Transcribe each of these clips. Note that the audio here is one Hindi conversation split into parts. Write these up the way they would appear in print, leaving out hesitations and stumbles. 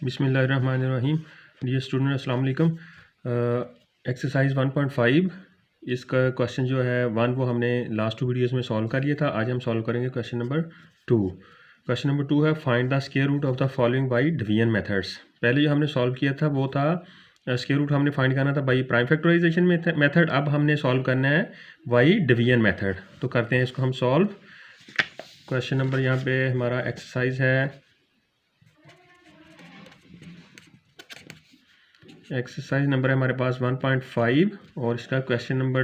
बिस्मिल्लाहिर्रहमानिर्रहीम। डियर स्टूडेंट अस्सलाम वालेकुम। एक्सरसाइज 1.5 इसका क्वेश्चन जो है 1 वो हमने लास्ट 2 वीडियोस में सॉल्व कर लिया था। आज हम सॉल्व करेंगे क्वेश्चन नंबर 2। क्वेश्चन नंबर 2 है find the square root of the following by division methods. पहले जो हमने सॉल्व किया था वो था स्क्वायर रूट हमने फाइंड करना था बाय प्राइम फैक्टराइजेशन मेथड। अब हमने सॉल्व करना है बाय डिवीजन मेथड। तो करते हैं इसको हम सॉल्व। क्वेश्चन नंबर यहाँ पे हमारा एक्सरसाइज है एक्सरसाइज नंबर है हमारे पास 1.5 और इसका क्वेश्चन नंबर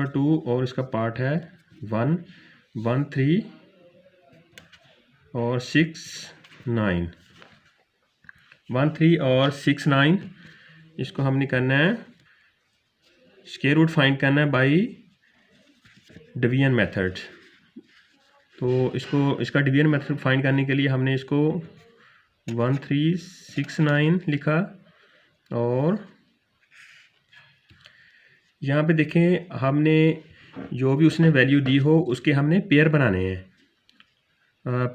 2 और इसका पार्ट है 1, 1, 3 और 6, 9। 1, 3 और 6, 9 इसको हमने करना है स्क्वायर रूट फाइंड करना है बाय डिवीजन मेथड। तो इसका डिवीजन मेथड फाइंड करने के लिए हमने इसको 1, 3, 6, 9 लिखा और यहाँ पे देखें हमने जो भी उसने वैल्यू दी हो उसके हमने पेयर बनाने हैं।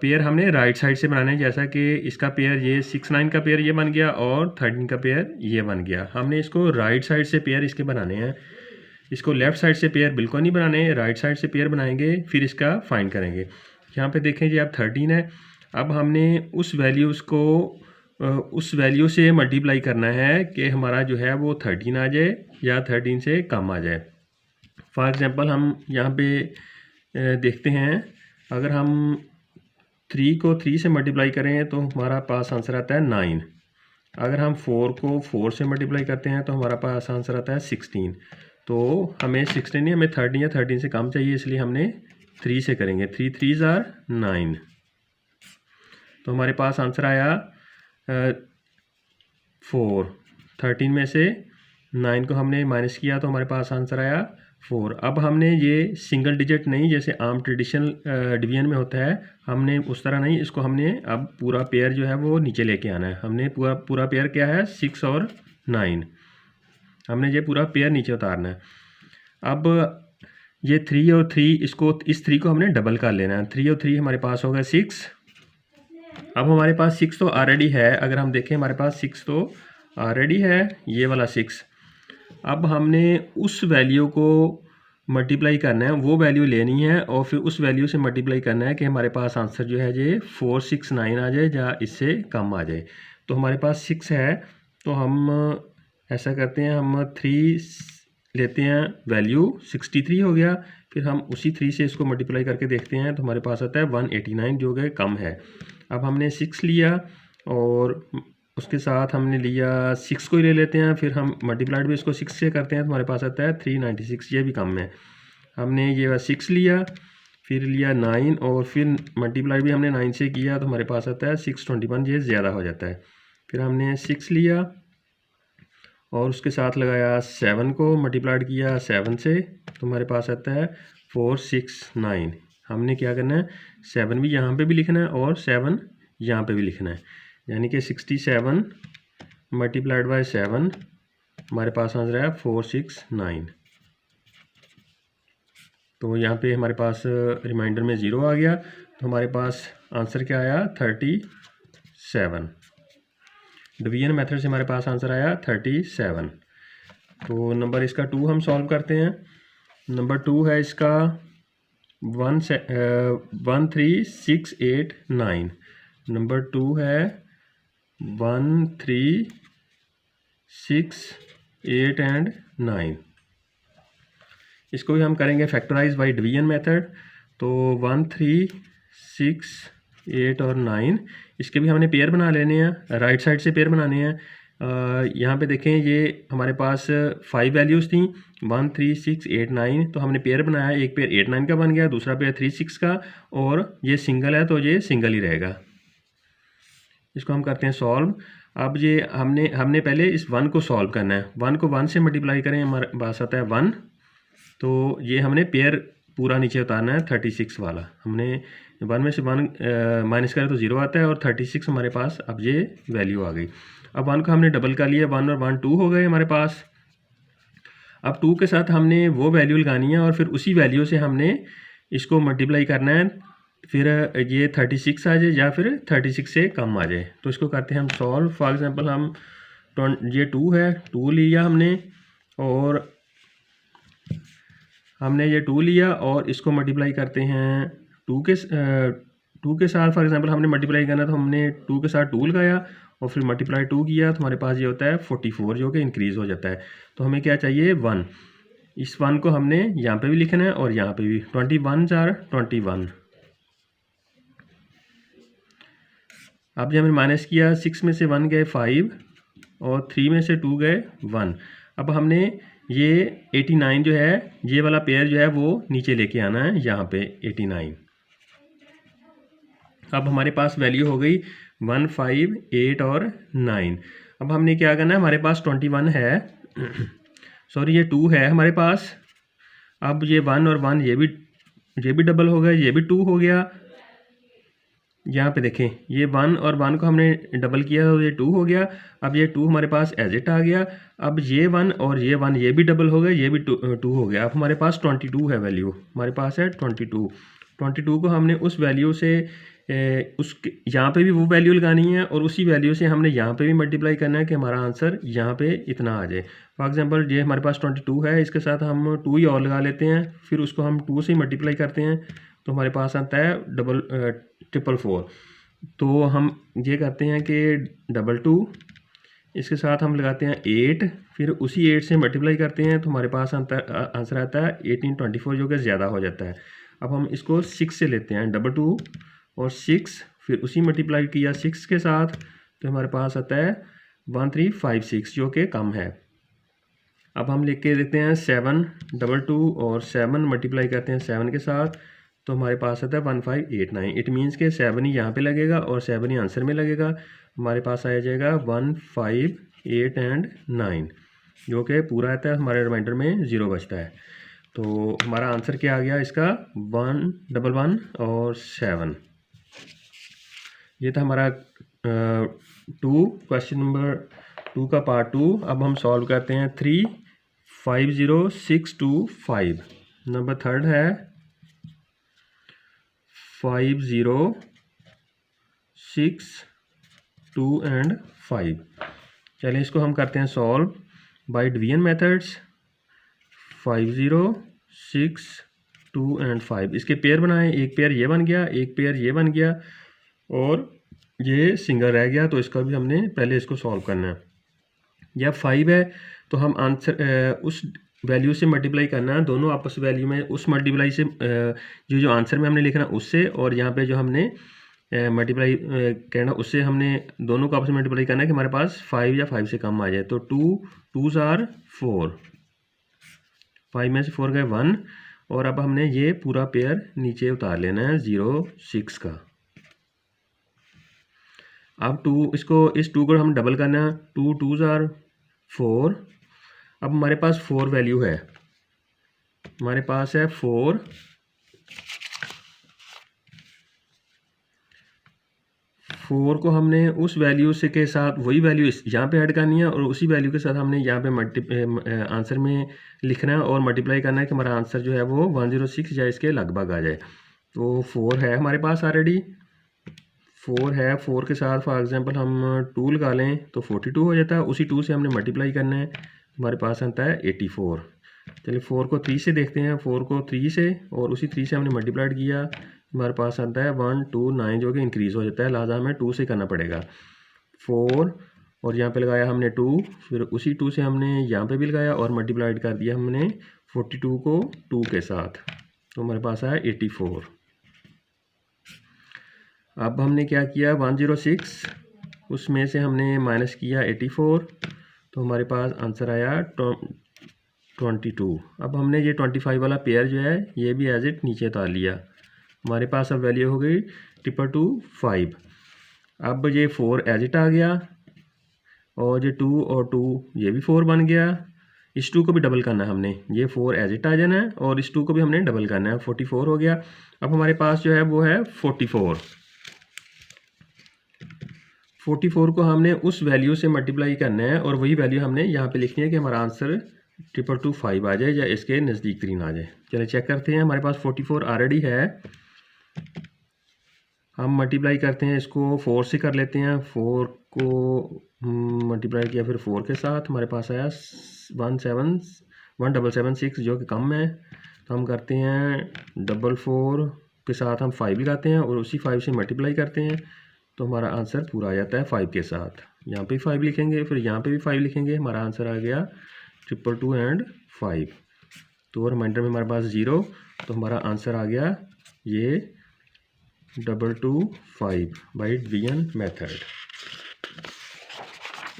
पेयर हमने राइट साइड से बनाने हैं, जैसा कि इसका पेयर ये 6, 9 का पेयर ये बन गया और 13 का पेयर ये बन गया। हमने इसको राइट साइड से पेयर इसके बनाने हैं, इसको लेफ़्ट साइड से पेयर बिल्कुल नहीं बनाने, राइट साइड से पेयर बनाएंगे फिर इसका फाइंड करेंगे। यहाँ पे देखें जी अब 13 है। अब हमने उस वैल्यू से मल्टीप्लाई करना है कि हमारा जो है वो 13 आ जाए या 13 से कम आ जाए। फॉर एग्ज़ाम्पल हम यहाँ पे देखते हैं, अगर हम 3 को 3 से मल्टीप्लाई करें तो हमारा पास आंसर आता है 9। अगर हम 4 को 4 से मल्टीप्लाई करते हैं तो हमारा पास आंसर आता है 16। तो हमें 16 नहीं, हमें 13 या 13 से कम चाहिए, इसलिए हमने 3 से करेंगे। 3 3s are 9। तो हमारे पास आंसर आया 4। 13 में से 9 को हमने माइनस किया तो हमारे पास आंसर आया 4। अब हमने ये सिंगल डिजिट नहीं, जैसे आम ट्रेडिशनल डिवीजन में होता है, हमने उस तरह नहीं, इसको हमने अब पूरा पेयर जो है वो नीचे लेके आना है। हमने पूरा पेयर क्या है 6 और 9, हमने ये पूरा पेयर नीचे उतारना है। अब ये 3 और 3 इस 3 को हमने डबल कर लेना है। 3 और 3 हमारे पास होगा 6। अब हमारे पास 6 तो ऑलरेडी है, अगर हम देखें हमारे पास 6 तो ऑलरेडी है, ये वाला 6। अब हमने उस वैल्यू को मल्टीप्लाई करना है, वो वैल्यू लेनी है और फिर उस वैल्यू से मल्टीप्लाई करना है कि हमारे पास आंसर जो है ये 4, 6, 9 आ जाए या इससे कम आ जाए। तो हमारे पास 6 है तो हम ऐसा करते हैं, हम 3 लेते हैं, वैल्यू 63 हो गया। फिर हम उसी 3 से इसको मल्टीप्लाई करके देखते हैं तो हमारे पास आता है 189 जो कि कम है। अब हमने 6 लिया और उसके साथ हमने लिया 6 को ही ले लेते हैं, फिर हम मल्टीप्लाइड भी इसको 6 से करते हैं तो हमारे पास आता है 396, ये भी कम है। हमने ये 6 लिया, फिर लिया 9 और फिर मल्टीप्लाई भी हमने 9 से किया तो हमारे पास आता है 621, ये ज़्यादा हो जाता है। फिर हमने 6 लिया और उसके साथ लगाया 7 को मल्टीप्लाइड किया 7 से तो हमारे पास आता है 469। हमने क्या करना है 7 भी यहाँ पे भी लिखना है और 7 यहाँ पे भी लिखना है, यानी कि 67 मल्टीप्लाइड बाय 7 हमारे पास आंसर है 469। तो यहाँ पे हमारे पास रिमाइंडर में 0 आ गया तो हमारे पास आंसर क्या आया 37। डिवीजन मेथड से हमारे पास आंसर आया 37। तो नंबर इसका 2 हम सॉल्व करते हैं। नंबर 2 है इसका 1, 3, 6, 8, 9। नंबर 2 है 1, 3, 6, 8 एंड 9। इसको भी हम करेंगे फैक्टराइज बाय डिवीजन मेथड। तो 1, 3, 6, 8 और 9 इसके भी हमने पेयर बना लेने हैं, राइट साइड से पेयर बनाने हैं। यहाँ पे देखें ये हमारे पास 5 वैल्यूज़ थी 1, 3, 6, 8, 9। तो हमने पेयर बनाया, एक पेयर 8, 9 का बन गया, दूसरा पेयर 3, 6 का, और ये सिंगल है तो ये सिंगल ही रहेगा। इसको हम करते हैं सॉल्व। अब ये हमने पहले इस 1 को सॉल्व करना है। 1 को 1 से मल्टीप्लाई करें हमारे पास आता है 1। तो ये हमने पेयर पूरा नीचे उतारना है 36 वाला। हमने 1 में से 1 माइनस करें तो 0 आता है और 36 हमारे पास अब ये वैल्यू आ गई। अब 1 को हमने डबल कर लिया, 1 और 1 2 हो गए हमारे पास। अब 2 के साथ हमने वो वैल्यू लगानी है और फिर उसी वैल्यू से हमने इसको मल्टीप्लाई करना है फिर ये 36 आ जाए या फिर 36 से कम आ जाए। तो इसको करते हैं हम सॉल्व। फॉर एग्जांपल हम ये 2 है, 2 लिया हमने और ये 2 लिया और इसको मल्टीप्लाई करते हैं 2 के साथ। फॉर एग्जांपल हमने मल्टीप्लाई करना तो हमने 2 के साथ 2 लगाया और फिर मल्टीप्लाई 2 किया तो हमारे पास ये होता है 44 जो कि इंक्रीज़ हो जाता है। तो हमें क्या चाहिए 1। इस 1 को हमने यहाँ पे भी लिखना है और यहाँ पे भी। 21 4 21। अब जब हमने माइनस किया 6 में से 1 गए 5 और 3 में से 2 गए 1। अब हमने ये 89 जो है ये वाला पेयर जो है वो नीचे लेके आना है यहाँ पे 89। अब हमारे पास वैल्यू हो गई 1 5 8 और 9। अब हमने क्या करना है, हमारे पास 21 है सॉरी ये 2 है हमारे पास। अब ये 1 और 1 ये भी डबल हो गया, ये भी 2 हो गया। यहाँ पे देखें ये 1 और 1 को हमने डबल किया तो ये 2 हो गया। अब ये 2 हमारे पास एज इट आ गया। अब ये 1 और ये 1 ये भी डबल हो गया, ये भी 2 हो गया। अब हमारे पास 22 है वैल्यू, हमारे पास है 22 को हमने उस वैल्यू से उसके यहाँ पे भी वो वैल्यू लगानी है और उसी वैल्यू से हमने यहाँ पे भी मल्टीप्लाई करना है कि हमारा आंसर यहाँ पे इतना आ जाए। फॉर एग्जांपल ये हमारे पास 22 है, इसके साथ हम 2 ही और लगा लेते हैं, फिर उसको हम 2 से मल्टीप्लाई करते हैं तो हमारे पास आता है 444। तो हम ये करते हैं कि 22 इसके साथ हम लगाते हैं 8, फिर उसी 8 से मल्टीप्लाई करते हैं तो हमारे पास आंसर आता है 1824 जो कि ज़्यादा हो जाता है। अब हम इसको 6 से लेते हैं, 22 और 6 फिर उसी मल्टीप्लाई किया 6 के साथ तो हमारे पास आता है 1356 जो कि कम है। अब हम लिख के देते हैं 7 22 और 7 मल्टीप्लाई करते हैं 7 के साथ तो हमारे पास आता है 1589। इट मीन्स के 7 ही यहाँ पे लगेगा और 7 ही आंसर में लगेगा। हमारे पास आ जाएगा 1 5 8 एंड 9 जो कि पूरा आता है, हमारे रिमाइंडर में 0 बचता है। तो हमारा आंसर क्या आ गया इसका 111 और 7। ये था हमारा 2 क्वेश्चन नंबर 2 का पार्ट 2। अब हम सॉल्व करते हैं 3 5 0 6 2 5। नंबर 3 है 5 0 6 2 एंड 5। चलिए इसको हम करते हैं solve by division methods. 5 0 6 2 and 5 इसके पेयर बनाएं, एक पेयर ये बन गया, एक पेयर ये बन गया और ये सिंगल रह गया। तो इसका भी हमने पहले इसको सॉल्व करना है। जब 5 है तो हम आंसर उस वैल्यू से मल्टीप्लाई करना है, दोनों आपस वैल्यू में उस मल्टीप्लाई से जो आंसर में हमने लिखना उससे और यहाँ पे जो हमने मल्टीप्लाई करना उससे हमने दोनों को आपस में मल्टीप्लाई करना है कि हमारे पास 5 या 5 से कम आ जाए। तो 2 2s are 4, 5 में से 4 गए 1 और अब हमने ये पूरा पेयर नीचे उतार लेना है 0 6 का। अब 2 इस 2 को हम डबल करना है, 2 2s are 4। अब हमारे पास 4 वैल्यू है, हमारे पास है 4 को हमने उस वैल्यू से के साथ वही वैल्यू यहाँ पे ऐड करनी है और उसी वैल्यू के साथ हमने यहाँ पे आंसर में लिखना है और मल्टीप्लाई करना है कि हमारा आंसर जो है वो 106 या इसके लगभग आ जाए। तो 4 है हमारे पास ऑलरेडी, 4 है, 4 के साथ फॉर एग्जांपल हम 2 लगा लें तो 42 हो जाता है। उसी 2 से हमने मल्टीप्लाई करना है, हमारे पास आता है 84। चलिए 4 को 3 से देखते हैं, 4 को 3 से और उसी 3 से हमने मल्टीप्लाइड किया, हमारे पास आता है 129 जो कि इंक्रीज़ हो जाता है, लिहाजा हमें 2 से करना पड़ेगा। 4 और यहाँ पे लगाया हमने 2, फिर उसी 2 से हमने यहाँ पे भी लगाया और मल्टीप्लाइड कर दिया हमने 42 को 2 के साथ, तो हमारे पास आया 84। अब हमने क्या किया 106 उसमें से हमने माइनस किया 84 तो हमारे पास आंसर आया 22। अब हमने ये 25 वाला पेयर जो है ये भी एज इट नीचे उतार लिया, हमारे पास अब वैल्यू हो गई 225। अब ये 4 एज इट आ गया और ये 2 और 2 ये भी 4 बन गया। इस 2 को भी डबल करना है हमने, ये 4 एज इट आ जाना है और इस 2 को भी हमने डबल करना है, 44 हो गया। अब हमारे पास जो है वो है 44 को हमने उस वैल्यू से मल्टीप्लाई करना है और वही वैल्यू हमने यहाँ पे लिखनी है कि हमारा आंसर 225 आ जाए या इसके नज़दीक तरीन आ जाए। चलिए चेक करते हैं, हमारे पास 44 ऑलरेडी है हम मल्टीप्लाई करते हैं इसको 4 से कर लेते हैं। 4 को मल्टीप्लाई किया फिर 4 के साथ, हमारे पास आया 1776 जो कि कम है। तो हम करते हैं 4 के साथ हम 5 लगाते हैं और उसी 5 से मल्टीप्लाई करते हैं, तो हमारा आंसर पूरा आ जाता है 5 के साथ। यहाँ पे 5 लिखेंगे, फिर यहाँ पे भी 5 लिखेंगे, हमारा आंसर आ गया 222 एंड 5। तो रिमाइंडर में हमारे पास 0, तो हमारा आंसर आ गया ये 225 बाई डिवीजन मेथड।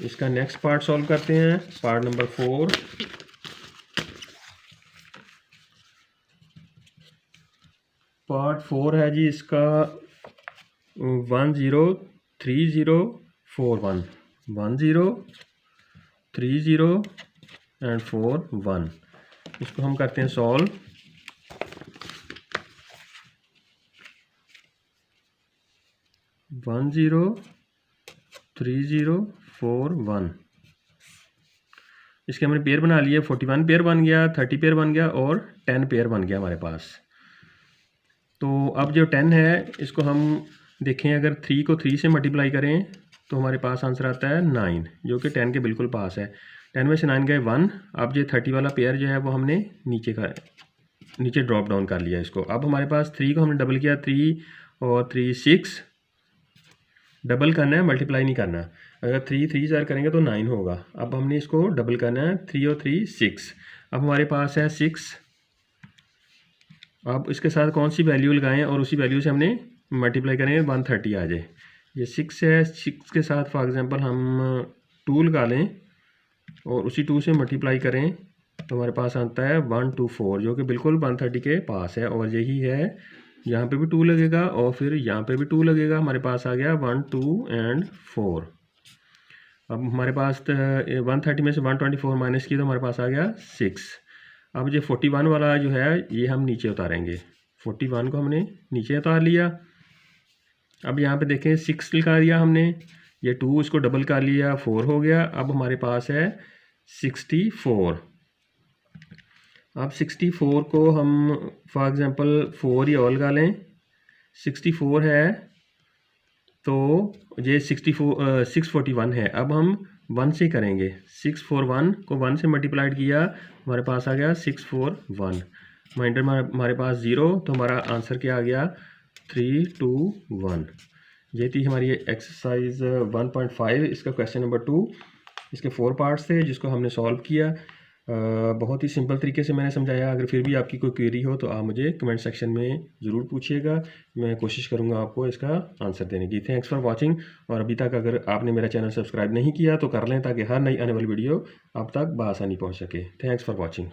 इसका नेक्स्ट पार्ट सॉल्व करते हैं, पार्ट नंबर 4। पार्ट 4 है जी इसका 103041 1030 एंड 41। इसको हम करते हैं सॉल्व। वन 103041 इसके हमने पेयर बना लिए। 41 पेयर बन गया, 30 पेयर बन गया और 10 पेयर बन गया हमारे पास। तो अब जो 10 है इसको हम देखें, अगर 3 को 3 से मल्टीप्लाई करें तो हमारे पास आंसर आता है 9, जो कि 10 के बिल्कुल पास है। 10 में से 9 गए 1। अब जो 30 वाला पेयर जो है वो हमने नीचे ड्रॉप डाउन कर लिया इसको। अब हमारे पास 3 को हमने डबल किया, 3 और 3 6, डबल करना है, मल्टीप्लाई नहीं करना। अगर 3 3 ज़ार करेंगे तो 9 होगा। अब हमने इसको डबल करना है, 3 और 3 6। अब हमारे पास है 6। अब इसके साथ कौन सी वैल्यू लगाएं और उसी वैल्यू से हमने मल्टीप्लाई करेंगे 130 आ जाए। ये 6 है, 6 के साथ फॉर एग्जांपल हम 2 लगा लें और उसी 2 से मल्टीप्लाई करें तो हमारे पास आता है 124, जो कि बिल्कुल 130 के पास है। और यही है, यहाँ पे भी 2 लगेगा और फिर यहाँ पे भी 2 लगेगा। हमारे पास आ गया 1 2 एंड 4। अब हमारे पास 130 में से 124 माइनस की तो हमारे पास आ गया 6। अब जो 41 वाला जो है ये हम नीचे उतारेंगे। 41 को हमने नीचे उतार लिया। अब यहाँ पे देखें 6 लिखा दिया हमने, ये 2 इसको डबल कर लिया, 4 हो गया। अब हमारे पास है 64। अब 64 को हम फॉर एग्जांपल 4 ही और लगा लें। 64 है तो ये 641 है। अब हम 1 से करेंगे, 641 को 1 से मल्टीप्लाइड किया, हमारे पास आ गया 641। माइंडर हमारे पास 0, तो हमारा आंसर क्या आ गया 321। ये थी हमारी एक्सरसाइज 1.5, इसका क्वेश्चन नंबर 2। इसके 4 पार्ट्स थे जिसको हमने सॉल्व किया। बहुत ही सिंपल तरीके से मैंने समझाया। अगर फिर भी आपकी कोई क्वेरी हो तो आप मुझे कमेंट सेक्शन में ज़रूर पूछिएगा, मैं कोशिश करूँगा आपको इसका आंसर देने की। Thanks for watching. और अभी तक अगर आपने मेरा चैनल सब्सक्राइब नहीं किया तो कर लें, ताकि हर नई आने वाली वीडियो आप तक बआसानी पहुँच सके। Thanks for watching.